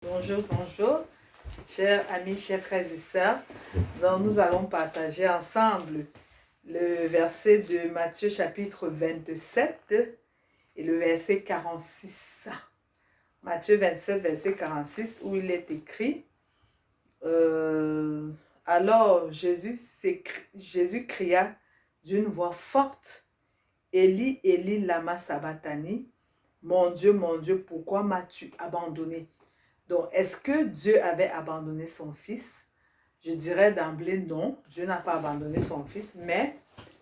Bonjour, bonjour, chers amis, chers frères et sœurs. Donc, nous allons partager ensemble le verset de Matthieu chapitre 27 et le verset 46. Matthieu 27, verset 46, où il est écrit alors Jésus cria d'une voix forte, Élie, Élie, lama sabachthani, mon Dieu, pourquoi m'as-tu abandonné? Donc, est-ce que Dieu avait abandonné son fils? Je dirais d'emblée non, Dieu n'a pas abandonné son fils, mais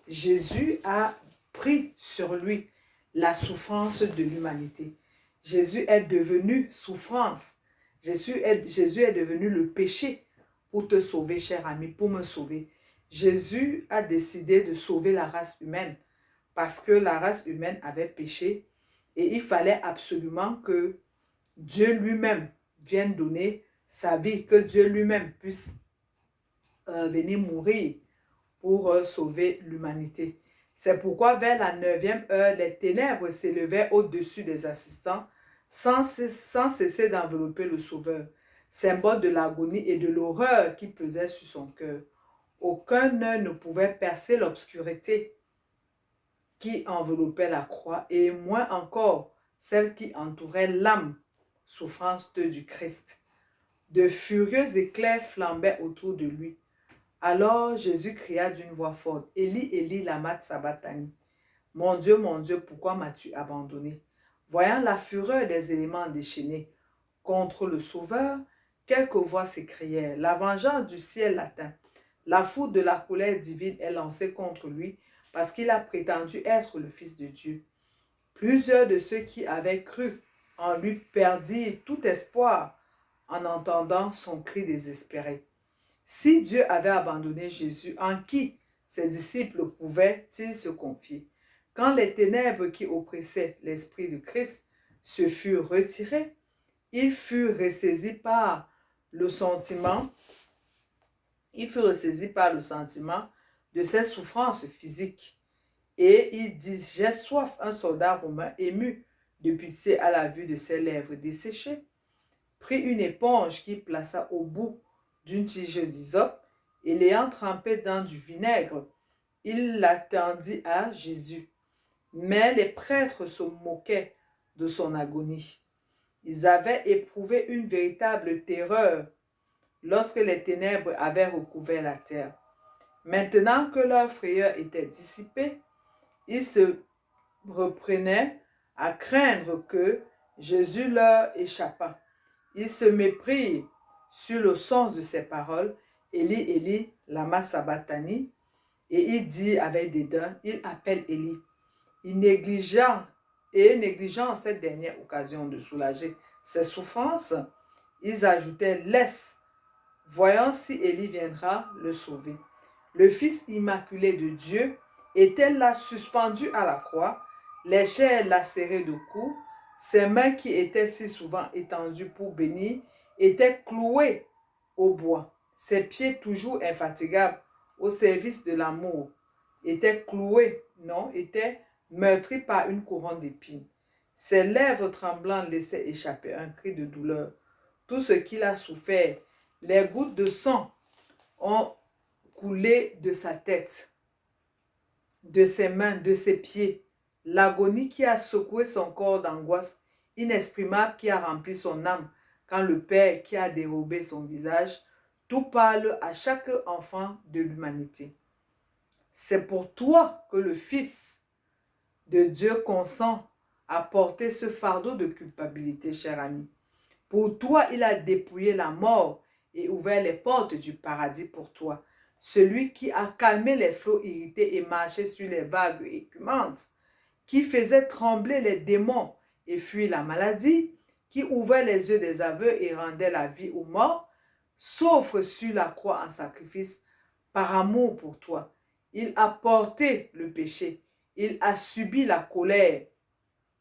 Jésus a pris sur lui la souffrance de l'humanité. Jésus est devenu souffrance. Jésus est devenu le péché pour te sauver, cher ami, pour me sauver. Jésus a décidé de sauver la race humaine parce que la race humaine avait péché et il fallait absolument que Dieu lui-même vienne donner sa vie, que Dieu lui-même puisse venir mourir pour sauver l'humanité. C'est pourquoi vers la 9e heure, les ténèbres s'élevaient au-dessus des assistants sans cesser d'envelopper le Sauveur, symbole de l'agonie et de l'horreur qui pesait sur son cœur. Aucun œil ne pouvait percer l'obscurité qui enveloppait la croix et moins encore celle qui entourait l'âme souffrance du Christ. De furieux éclairs flambaient autour de lui. Alors Jésus cria d'une voix forte, Élie, Élie, lama sabachthani. Mon Dieu, pourquoi m'as-tu abandonné? Voyant la fureur des éléments déchaînés contre le Sauveur, quelques voix s'écrièrent, la vengeance du ciel l'atteint. La foudre de la colère divine est lancée contre lui parce qu'il a prétendu être le Fils de Dieu. Plusieurs de ceux qui avaient cru en lui perdirent tout espoir en entendant son cri désespéré. Si Dieu avait abandonné Jésus, en qui ses disciples pouvaient-ils se confier? Quand les ténèbres qui oppressaient l'esprit de Christ se furent retirées, il fut ressaisi par le sentiment, de ses souffrances physiques. Et il dit, j'ai soif. Un soldat romain ému de pitié à la vue de ses lèvres desséchées, prit une éponge qu'il plaça au bout d'une tige d'hysope et l'ayant trempée dans du vinaigre, il la tendit à Jésus. Mais les prêtres se moquaient de son agonie. Ils avaient éprouvé une véritable terreur lorsque les ténèbres avaient recouvert la terre. Maintenant que leur frayeur était dissipée, ils se reprenaient à craindre que Jésus leur échappât. Ils se méprirent sur le sens de ses paroles, Élie, Élie, lama sabachthani, et il dit avec dédain, il appelle Élie. Négligeant cette dernière occasion de soulager ses souffrances, ils ajoutaient, laisse, voyons si Élie viendra le sauver. Le Fils immaculé de Dieu était là suspendu à la croix, les chairs lacérées de coups, ses mains qui étaient si souvent étendues pour bénir étaient clouées au bois. Ses pieds toujours infatigables au service de l'amour étaient étaient meurtris par une couronne d'épines. Ses lèvres tremblantes laissaient échapper un cri de douleur. Tout ce qu'il a souffert, les gouttes de sang ont coulé de sa tête, de ses mains, de ses pieds. L'agonie qui a secoué son corps d'angoisse inexprimable qui a rempli son âme quand le Père qui a dérobé son visage, tout parle à chaque enfant de l'humanité. C'est pour toi que le Fils de Dieu consent à porter ce fardeau de culpabilité, cher ami. Pour toi, il a dépouillé la mort et ouvert les portes du paradis pour toi. Celui qui a calmé les flots irrités et marché sur les vagues écumantes, qui faisait trembler les démons et fuir la maladie, qui ouvrait les yeux des aveugles et rendait la vie aux morts, s'offre sur la croix en sacrifice par amour pour toi. Il a porté le péché, il a subi la colère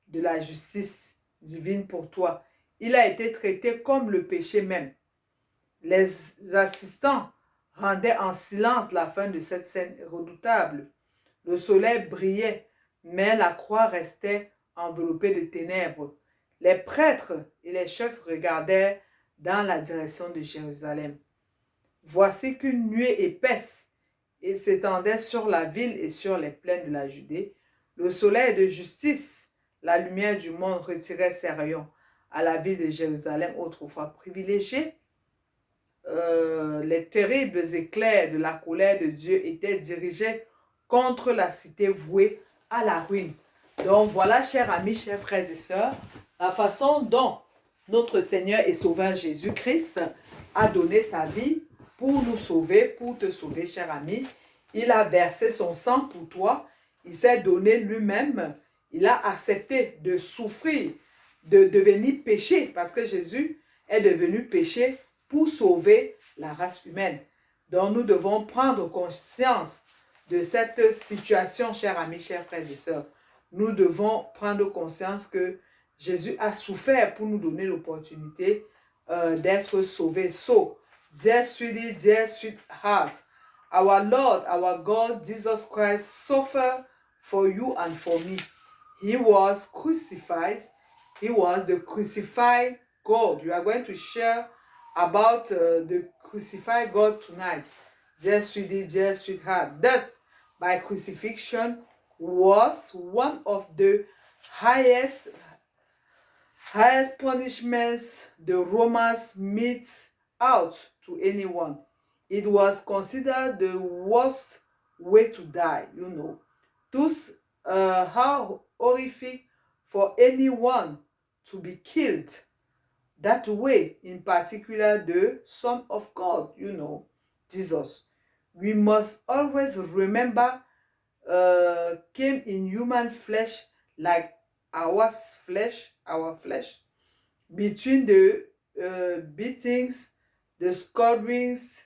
de la justice divine pour toi. Il a été traité comme le péché même. Les assistants rendaient en silence la fin de cette scène redoutable. Le soleil brillait, mais la croix restait enveloppée de ténèbres. Les prêtres et les chefs regardaient dans la direction de Jérusalem. Voici qu'une nuée épaisse s'étendait sur la ville et sur les plaines de la Judée. Le soleil de justice, la lumière du monde, retirait ses rayons à la ville de Jérusalem, autrefois privilégiée. Les terribles éclairs de la colère de Dieu étaient dirigés contre la cité vouée à la ruine. Donc voilà, chers amis, chers frères et sœurs, la façon dont notre Seigneur et Sauveur Jésus-Christ a donné sa vie pour nous sauver, pour te sauver, cher ami. Il a versé son sang pour toi. Il s'est donné lui-même. Il a accepté de souffrir, de devenir péché, parce que Jésus est devenu péché pour sauver la race humaine. Donc nous devons prendre conscience de cette situation, chers amis, chers frères et sœurs. Nous devons prendre conscience que Jésus a souffert pour nous donner l'opportunité d'être sauvés. So, dear sweetheart, our Lord, our God, Jesus Christ suffered for you and for me. He was crucified. He was the crucified God. We are going to share about the crucified God tonight. Dear sweetie, dear sweetheart, death by crucifixion was one of the highest punishments the Romans mete out to anyone. It was considered the worst way to die, you know. Thus, how horrific for anyone to be killed that way, in particular the Son of God, you know, Jesus. We must always remember came in human flesh like our flesh, between the beatings, the scourgings,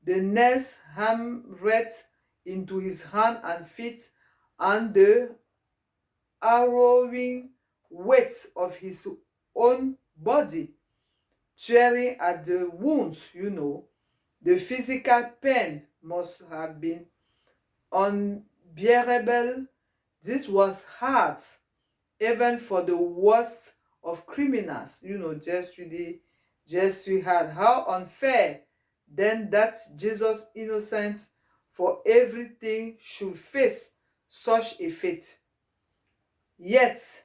the nails hammered into his hand and feet, and the harrowing weight of his own body, tearing at the wounds, you know. The physical pain must have been unbearable. This was hard, even for the worst of criminals. You know, just we had how unfair then that Jesus, innocent for everything, should face such a fate. Yet,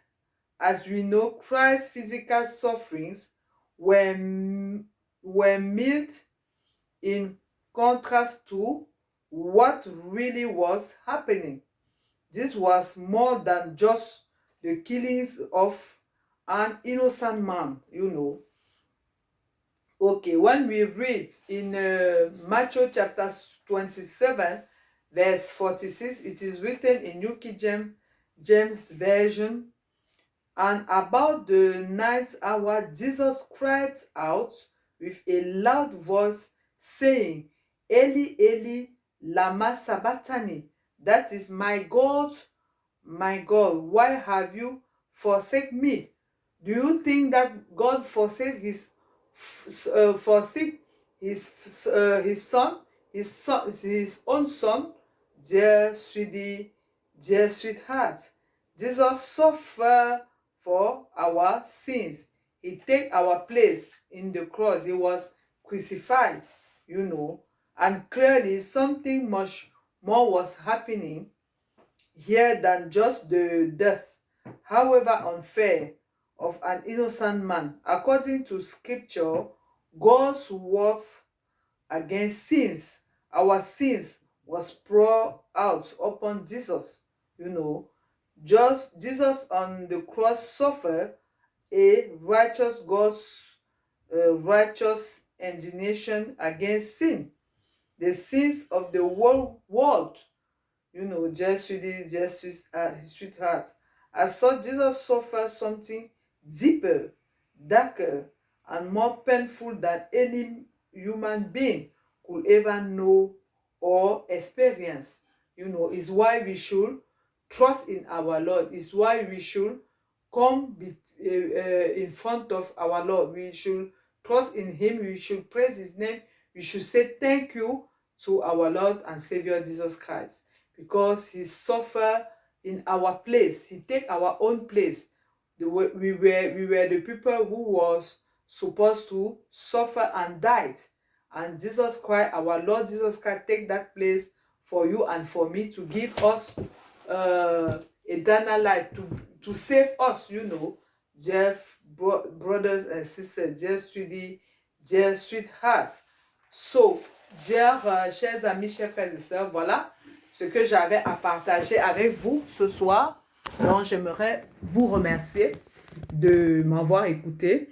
as we know, Christ's physical sufferings were mild in contrast to what really was happening. This was more than just the killings of an innocent man, you know. Okay, when we read in Matthew chapter 27, verse 46, it is written in New King James Version, and about the ninth hour, Jesus cried out with a loud voice, saying, Eli, Eli, lama sabachthani. That is, my God, why have you forsaken me? Do you think that God forsake his son, his own son? Dear sweetie, dear sweetheart, Jesus suffered for our sins. He take our place in the cross. He was crucified, you know, and clearly something much more was happening here than just the death, however unfair, of an innocent man. According to scripture, God's words against sins, our sins, was poured out upon Jesus. You know, just Jesus on the cross suffered a righteous God's righteous indignation against sin, the sins of the whole world. You know, just sweetheart. As such, Jesus suffered something deeper, darker, and more painful than any human being could ever know or experience. You know, is why we should trust in our Lord. Is why we should come in front of our Lord. We should trust in him. We should praise his name. We should say thank you to our Lord and Savior Jesus Christ, because he suffered in our place. He take our own place. We were the people who was supposed to suffer and died. And Jesus Christ, our Lord Jesus Christ, take that place for you and for me to give us eternal life, to save us, you know, dear brothers and sisters, dear sweethearts. So, chers amis, chers frères et sœurs, voilà ce que j'avais à partager avec vous ce soir. Donc, j'aimerais vous remercier de m'avoir écouté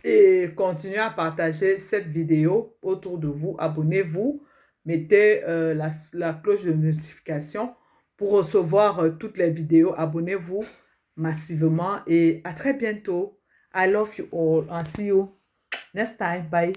et continuez à partager cette vidéo autour de vous. Abonnez-vous, mettez la cloche de notification pour recevoir toutes les vidéos. Abonnez-vous massivement et à très bientôt. I love you all and see you next time. Bye.